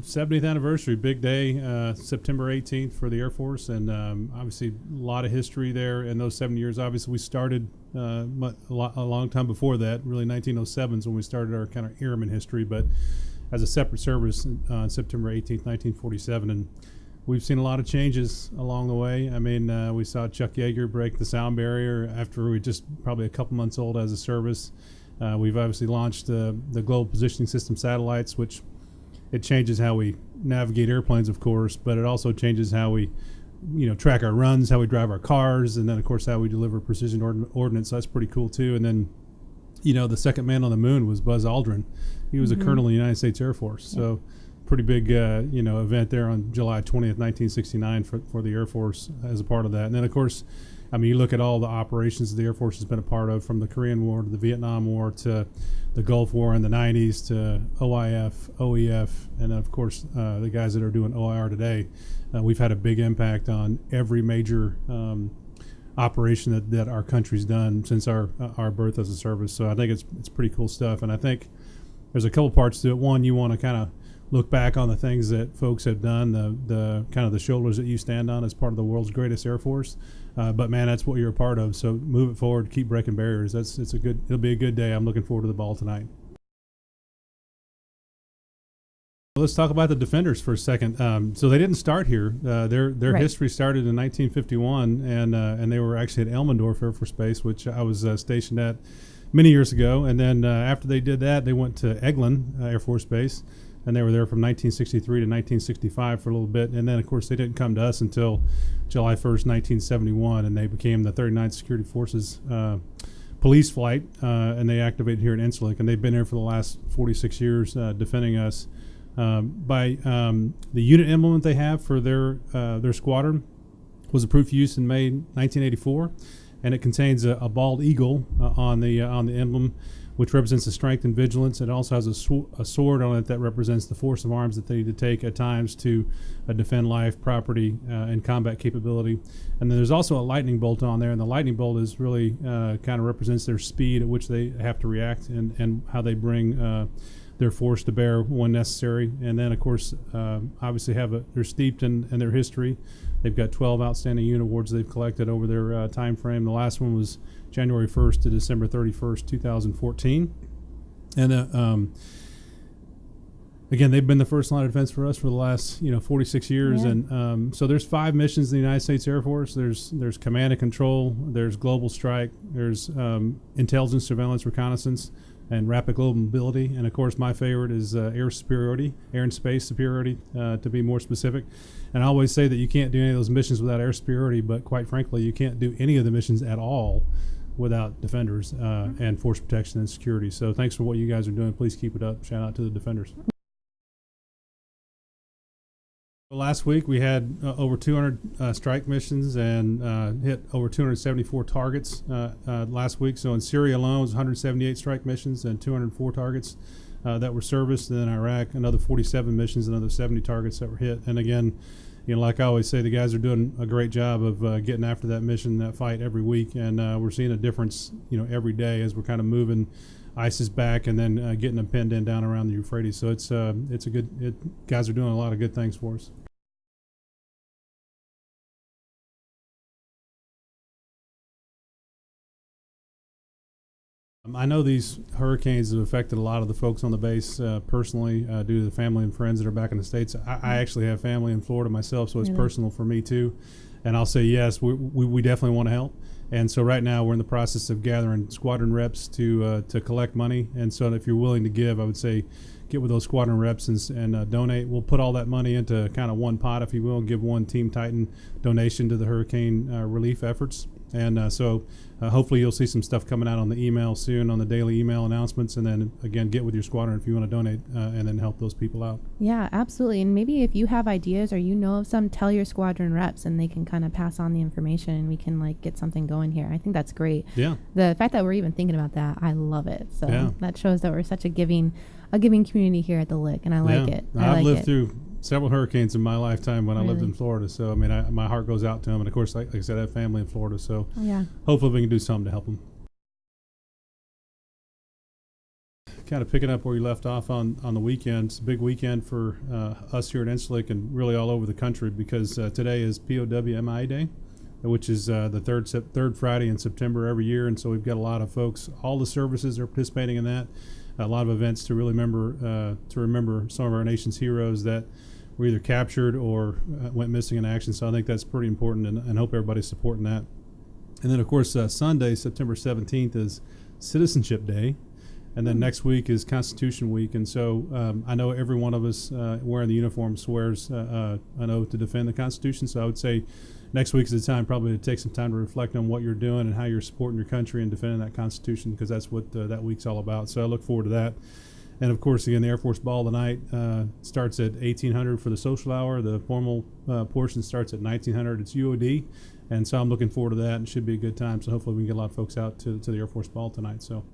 70th anniversary, big day, September 18th for the Air Force, and obviously a lot of history there in those 7 years. Obviously, we started a long time before that. Really, 1907 is when we started our kind of airman history, but as a separate service on September 18th, 1947, and we've seen a lot of changes along the way. I mean, we saw Chuck Yeager break the sound barrier after we were just probably a couple months old as a service. We've obviously launched the Global Positioning System satellites, which it changes how we navigate airplanes, of course, but it also changes how we, track our runs, how we drive our cars, and then, of course, how we deliver precision ordnance. So that's pretty cool, too. And then, the second man on the moon was Buzz Aldrin. He was a colonel in the United States Air Force. So pretty big, event there on July 20th, 1969 for the Air Force as a part of that. And then, of course, I mean, you look at all the operations the Air Force has been a part of, from the Korean War to the Vietnam War to the Gulf War in the 90s to OIF, OEF, and, of course, the guys that are doing OIR today. We've had a big impact on every major operation that our country's done since our birth as a service. So I think it's pretty cool stuff. And I think there's a couple parts to it. One, you want to kind of look back on the things that folks have done, the kind of the shoulders that you stand on as part of the world's greatest Air Force. But man, that's what you're a part of. So move it forward, keep breaking barriers. It'll be a good day. I'm looking forward to the ball tonight. Let's talk about the Defenders for a second. So they didn't start here. Their history started in 1951, and they were actually at Elmendorf Air Force Base, which I was stationed at many years ago. And then after they did that, they went to Eglin Air Force Base, and they were there from 1963 to 1965 for a little bit. And then, of course, they didn't come to us until July 1st, 1971, and they became the 39th Security Forces police flight, and they activated here at Incirlik, and they've been here for the last 46 years defending us. By the unit emblem that they have for their squadron was approved for use in May 1984, and it contains a bald eagle on the emblem, which represents the strength and vigilance. It also has a sword on it that represents the force of arms that they need to take at times to defend life, property, and combat capability. And then there's also a lightning bolt on there, and the lightning bolt is really kind of represents their speed at which they have to react and how they bring their force to bear when necessary. And then, of course, obviously they're steeped in their history. They've got 12 outstanding unit awards they've collected over their time frame. The last one was January 1st to December 31st, 2014. And again, they've been the first line of defense for us for the last 46 years. Yeah. And so there's 5 missions in the United States Air Force. There's command and control. There's global strike. There's intelligence, surveillance, reconnaissance, and rapid global mobility. And of course, my favorite is air superiority, air and space superiority, to be more specific. And I always say that you can't do any of those missions without air superiority, but quite frankly, you can't do any of the missions at all without Defenders and force protection and security. So thanks for what you guys are doing. Please keep it up. Shout out to the Defenders. Last week we had over 200 strike missions and hit over 274 targets last week. So in Syria alone was 178 strike missions and 204 targets that were serviced. And then Iraq, another 47 missions, another 70 targets that were hit. And again, like I always say, the guys are doing a great job of getting after that mission, that fight every week. And we're seeing a difference, every day as we're kind of moving ISIS back and then getting them pinned in down around the Euphrates. So it's a good, guys are doing a lot of good things for us. I know these hurricanes have affected a lot of the folks on the base personally due to the family and friends that are back in the States. I actually have family in Florida myself, so it's personal for me too. And I'll say yes, we definitely want to help. And so right now we're in the process of gathering squadron reps to collect money. And so if you're willing to give, I would say get with those squadron reps and donate. We'll put all that money into kind of one pot, if you will, and give one Team Titan donation to the hurricane relief efforts. And so hopefully you'll see some stuff coming out on the email soon, on the daily email announcements. And then, again, get with your squadron if you want to donate and then help those people out. Yeah, absolutely. And maybe if you have ideas or you know of some, tell your squadron reps and they can kind of pass on the information and we can get something going here. I think that's great. Yeah. The fact that we're even thinking about that, I love it. So that shows that we're such a giving community here at the Lick, and I like it. I've lived through several hurricanes in my lifetime when I lived in Florida. So, I mean, my heart goes out to them. And, of course, like I said, I have family in Florida. So hopefully we can do something to help them. kind of picking up where you left off on the weekend. It's a big weekend for us here at Incirlik and really all over the country because today is POWMI Day, which is the third Friday in September every year. And so we've got a lot of folks, all the services are participating in that. A lot of events to really remember some of our nation's heroes that were either captured or went missing in action. So I think that's pretty important, and hope everybody's supporting that. And then, of course, Sunday, September 17th, is Citizenship Day. And then next week is Constitution Week. And so I know every one of us wearing the uniform swears an oath to defend the Constitution. So I would say next week is the time probably to take some time to reflect on what you're doing and how you're supporting your country and defending that Constitution, because that's what that week's all about. So I look forward to that. And, of course, again, the Air Force Ball tonight starts at 1800 for the social hour. The formal portion starts at 1900. It's UOD. And so I'm looking forward to that, and it should be a good time. So hopefully we can get a lot of folks out to the Air Force Ball tonight. So